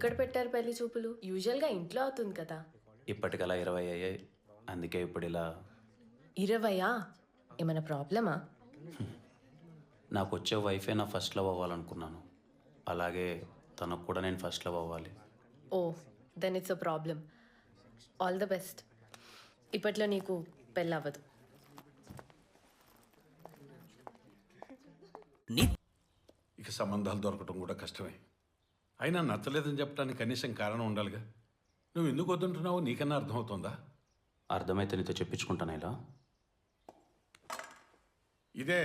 ఎక్కడ పెట్టారు పెళ్లి చూపులు? యూజువల్గా ఇంట్లో అవుతుంది కదా. ఇప్పటికలా 20 అయ్యాయి. అందుకే ఇప్పుడు ఇలా 20ఆ? ఏమైనా ప్రాబ్లమా? నాకు వచ్చే వైఫే నా ఫస్ట్ లవ్ అవ్వాలనుకున్నాను. అలాగే తనకు కూడా నేను ఫస్ట్ లవ్ అవ్వాలి. Oh, then it's a problem. All the best. ఇప్పట్లో నీకు పెళ్ళి అవ్వదు. ఇక సంబంధాలు దొరకటం కూడా కష్టమే. అయినా నచ్చలేదని చెప్పడానికి కనీసం కారణం ఉండాలిగా. నువ్వు ఎందుకు వద్దుంటున్నావో నీకన్నా అర్థమవుతుందా? అర్థమైతే నీతో చెప్పించుకుంటాను ఇలా. ఇదే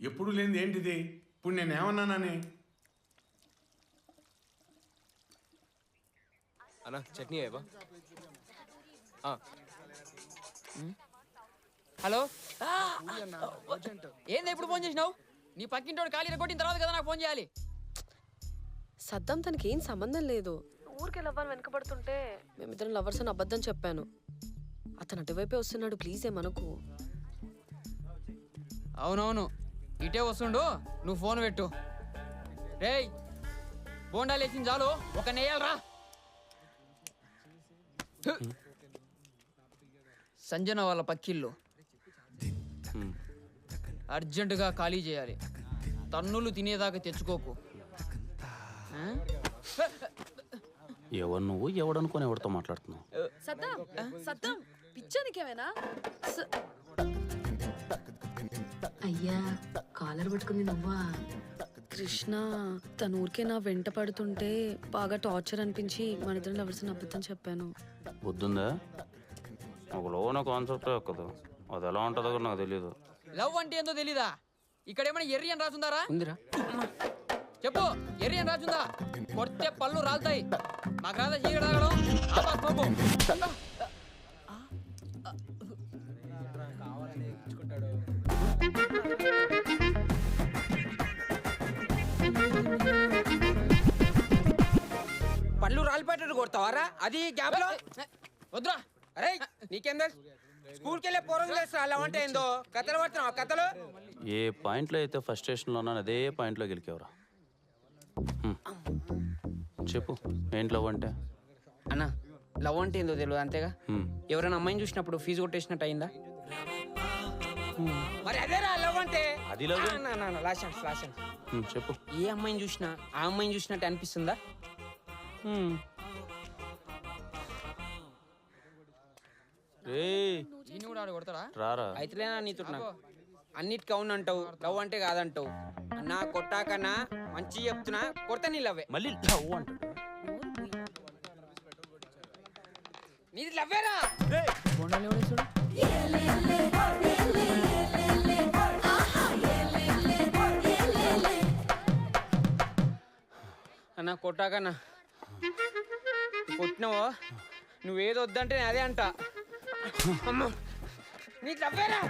ఎప్పుడు లేనిది ఏంటిది? ఇప్పుడు నేనేమన్నానని? అన్నా చట్నీ అయ్యవా? హలో, ఏంది ఎప్పుడు ఫోన్ చేసినావు? నీ పక్కింటోడు ఖాళీ కొట్టిన తర్వాత కదా నాకు ఫోన్ చేయాలి. సద్దాం తనకి ఏం సంబంధం లేదు. ఊరికే లవ్వని వెనకబడుతుంటే మేమిద్దరం లవర్స్ అని అబద్ధం చెప్పాను. అతను అటువైపే వస్తున్నాడు, ప్లీజ్ ఏమనకు. అవునవును, ఇటే వస్తుండు, నువ్వు ఫోన్ పెట్టు. రేయ్, బోండాలు వేసింది చాలు, ఒక నెయ్యాలరా. సంజన వాళ్ళ పక్కిళ్ళు అర్జెంటుగా ఖాళీ చేయాలి. తన్నులు తినేదాకా తెచ్చుకోకు. ఎవరు నువ్వు ఎవడనుకొని ఎవరితో మాట్లాడుతున్నావు? సద్దాం సద్దాం పిచ్చానికేమైనా? అయ్యా, కాలర్ పట్టుకుంది నువ్వా? కృష్ణ తను ఊరికే నా వెంట పడుతుంటే బాగా టార్చర్ అనిపించి మన ఇద్దరం లవర్స్ అని అబద్ధం చెప్పాను. బుద్ధుందా? ఒక లోన కాన్సెప్టే ఎక్కదు. అది ఎలా ఉంటుందో కూడా నాకు తెలియదు. లవ్ అంటే ఏందో తెలీదా? ఇక్కడ ఏమైనా ఎర్రి అని రాసుందారా? ఉందిరా. చెప్పు, ఎర్రి అని రాసుందా? కొడితే పళ్ళు రాలుతాయి. మాకు రాదా చీకటి తాగడం? పళ్ళు రాలిపెట్టాడు కొడతావారా? అది గ్యాప్ లో వద్దురా. అరే నీకేందా? స్కూల్కి వెళ్ళే పూర్వం చేస్తా అలా అంటే ఏందో కథలు పడుతున్నావు కథలు. ఏ పాయింట్లో అయితే ఫస్ట్ స్టేషన్లో ఉన్నాను అదే పాయింట్లో గెలికేవరా. చెప్పు, ఏంటి లవ్ అంటే? అన్న లవ్ అంటే ఏందో తెలియదు అంతేగా. ఎవరైనా అమ్మాయిని చూసినప్పుడు ఫీజు కొట్టేసినట్టు అయిందా? మరి అదేరా లవ్ అంటే. అది లవ్. లాస్ట్ చెప్పు. ఏ అమ్మాయిని చూసినా ఆ అమ్మాయిని చూసినట్టు అనిపిస్తుందా? రారా. అయితేలేనా నీతో అన్నిటికీ అవును అంటావు, లవ్ అంటే కాదంటావు. అన్నా కొట్టాకన్నా మంచి చెప్తున్నా, కొడతా నీ లవ్వే. మళ్ళీ లవ్ అంటాడు. నీది లవ్వేరా? అన్నా కొట్టాకన్నా కొట్టినావో నువ్వేదో వద్దంటే నేను అదే అంటా. అమ్మా నీకు లవ్వేరా?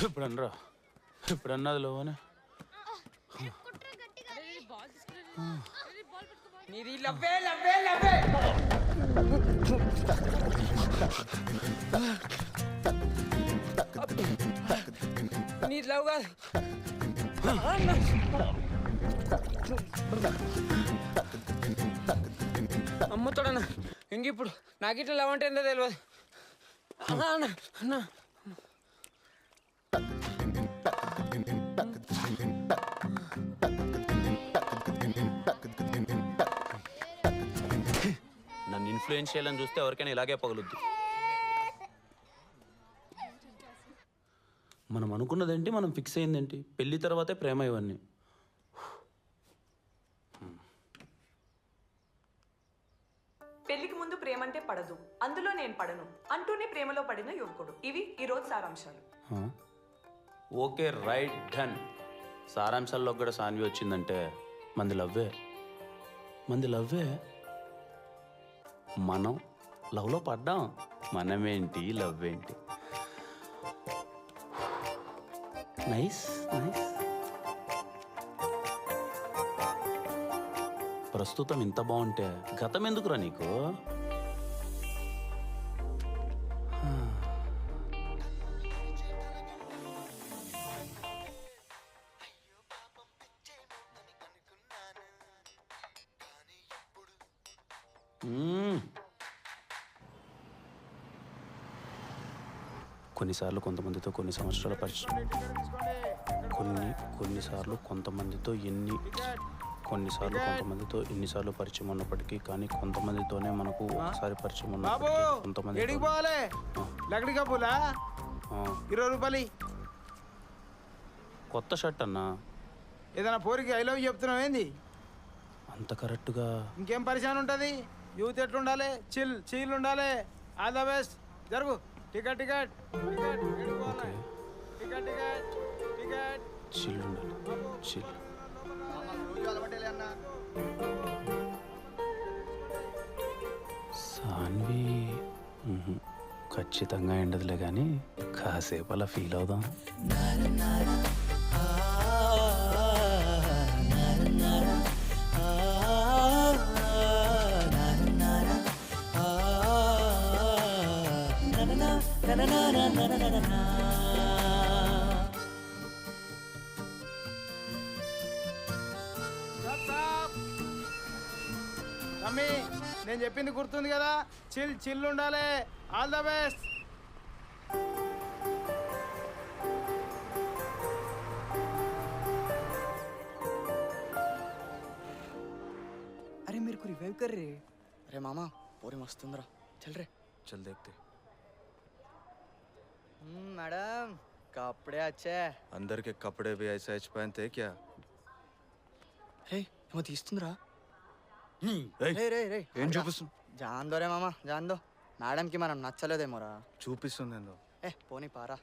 ఇప్పుడన్నరా, ఇప్పుడన్నది లవ్ అని. నీది లవ్వే లవ్వే లవ్వే. నీది లవ్ కాదు. అమ్మతోడన్నా ఇంక ఇప్పుడు నాకు ఇట్లా లవ్ అంటే ఏందో తెలియదు. అన్నా అన్నా నన్ను ఇన్ఫ్లుయెన్స్ చేయాలని చూస్తే ఎవరికైనా ఇలాగే పగులుద్ది. మనం అనుకున్నదేంటి, మనం ఫిక్స్ అయిందేంటి? పెళ్లి తర్వాతే ప్రేమ ఇవన్నీ. పెళ్లికి ముందు ప్రేమంటే పడదు, అందులో నేను పడను అంటూనే ప్రేమలో పడిన యువకుడు. ఇవి ఈరోజు సారాంశాలు. Okay, right, done. సారాంశాల్లో కూడా సాన్వి వచ్చిందంటే మంది లవ్వే. మంది లవ్వే. మనం లవ్లో పడ్డాం. మనమేంటి, లవ్ ఏంటి? Nice nice. ప్రస్తుతం ఇంత బాగుంటే గతం ఎందుకురా నీకు? కొన్నిసార్లు కొంతమందితో కొన్ని సంవత్సరాల పరిచయం, కొన్నిసార్లు కొంతమందితో ఎన్నిసార్లు పరిచయం ఉన్నప్పటికీ కానీ కొంతమందితోనే మనకు ఒకసారి పరిచయం ఉన్నప్పటికీ కొంతమంది 20 రూపాయలు కొత్త షర్ట్ అన్నా. ఏదైనా పోరికి ఐ లవ్ చెప్తున్నావు ఏంది? అంత కరెక్ట్గా ఇంకేం పరిచయం ఉంటుంది? యూత్ ఎట్లుండాలి? చిల్ ఉండాలి. All the best. జరుగు. టికెట్ ఓకే చిల్ ఉండాలి. చిల్ సాన్వి ఖచ్చితంగా ఎండదులే కానీ కాసేపు అలా ఫీల్ అవుదాం. తమ్మి నేను చెప్పింది గుర్తుంది కదా? చిల్ ఉండాలి. All the best. अरे मेरे को रिवाइव कर रहे. अरे मामा पूरी मस्त अंदर चल रहे. चल देखते. मैडम कपड़े अच्छे हैं. अंदर के कपड़े भी ऐसा एच पहनते हैं क्या? రే నువ్వు తీస్తుందిరా. ఏం చూపిస్తుంది? జాన్ దోరే మామ జాన్ దో. మేడంకి మనం నచ్చలేదేమోరా. చూపిస్తుంది ఏందో. పోనీ పారా.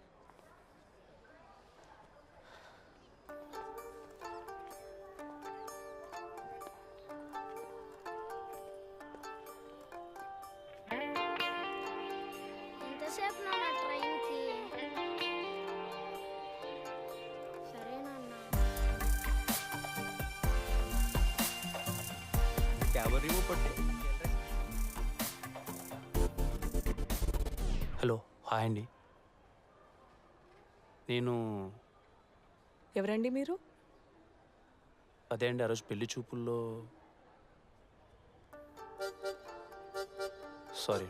ఎంతసేపు నాన్న ట్రైన్కి? సరేనన్నా. హలో హాయ్ అండి. నేను ఎవరండి మీరు? అదే అండి ఆ రోజు పెళ్లి చూపుల్లో సారీ.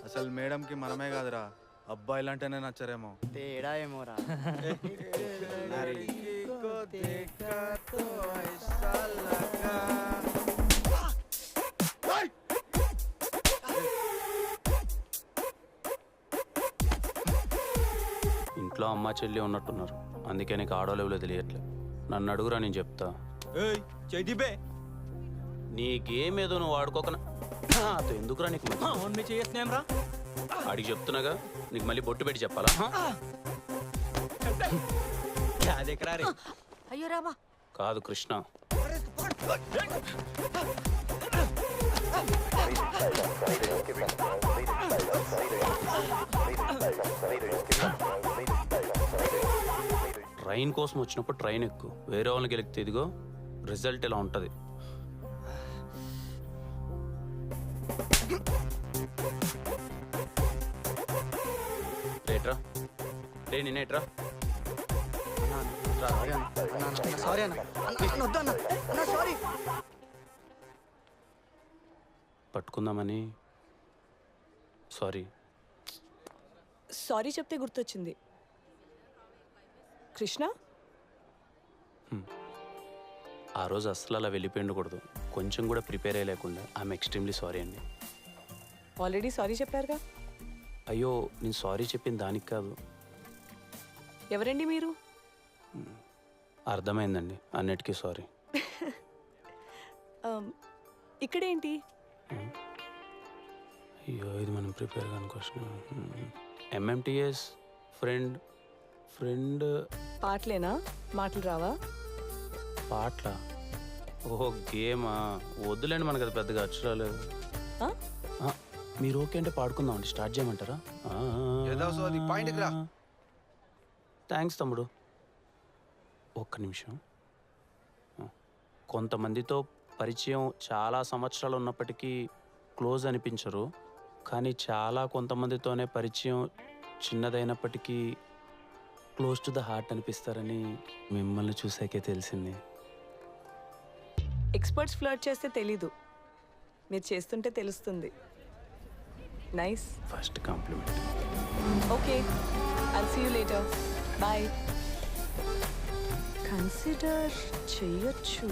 అసలు మేడంకి మనమే కాదురా అబ్బాయిలంటేనే నచ్చరేమో. తేడా ఏమోరా. ఇంట్లో అమ్మ చెల్లి ఉన్నట్టున్నారు, అందుకే నీకు ఆడో లెవెలో తెలియట్లే. నన్ను అడుగురా నేను చెప్తా. నీ గేమ్ ఏదో నువ్వు ఆడుకోక ఎందుకురా నీకు చేస్తున్నాం. అడిగి చెప్తున్నాగా, నీకు మళ్ళీ బొట్టు పెట్టి చెప్పాలా? అయ్యో రామా. కాదు కృష్ణ. ట్రైన్ కోసం వచ్చినప్పుడు ట్రైన్ ఎక్కు, వేరే వాళ్ళకి వెళితే ఇదిగో రిజల్ట్ ఇలా ఉంటుంది. రేట్రా రే నేనేట్రా. సారీ అన్న. వద్దు అన్న. సారీ. పట్టుకుందామని. సారీ. సారీ చెప్తే గుర్తొచ్చింది. కృష్ణ ఆ రోజు అస్సలు అలా వెళ్ళిపోయిండకూడదు, కొంచెం కూడా ప్రిపేర్ అయ్యలేకుండా. ఐఎమ్ ఎక్స్ట్రీమ్లీ సారీ అండి. ఆల్రెడీ సారీ చెప్పారుగా. అయ్యో నేను సారీ చెప్పింది దానికి కాదు. ఎవరండి మీరు? అర్థమైందండి, అన్నిటికీ సారీ. ఇక్కడేంటి? అయ్యో ఇది మనం ప్రిపేర్ కాని క్వశ్చన్. MMTS friend. పాటలేనా? మాటలు రావా? పాటల? ఓహో గేమా, వద్దులేండి మనకు అది పెద్దగా అక్షరాలు. మీరు ఓకే అంటే పాడుకుందాం అండి. స్టార్ట్ చేయమంటారా? థ్యాంక్స్ తమ్ముడు. ఒక్క నిమిషం. కొంతమందితో పరిచయం చాలా సంవత్సరాలు ఉన్నప్పటికీ క్లోజ్ అనిపించరు, కానీ చాలా కొంతమందితోనే పరిచయం చిన్నదైనప్పటికీ క్లోజ్ టు ద హార్ట్ అనిపిస్తారని మిమ్మల్ని చూసాకే తెలిసింది. ఎక్స్పర్ట్స్ ఫ్లర్ట్ చేస్తే తెలీదు, మీరు చేస్తుంటే తెలుస్తుంది. Nice. First compliment. Okay, I'll see you later. Bye. Consider చెయ్యొచ్చు.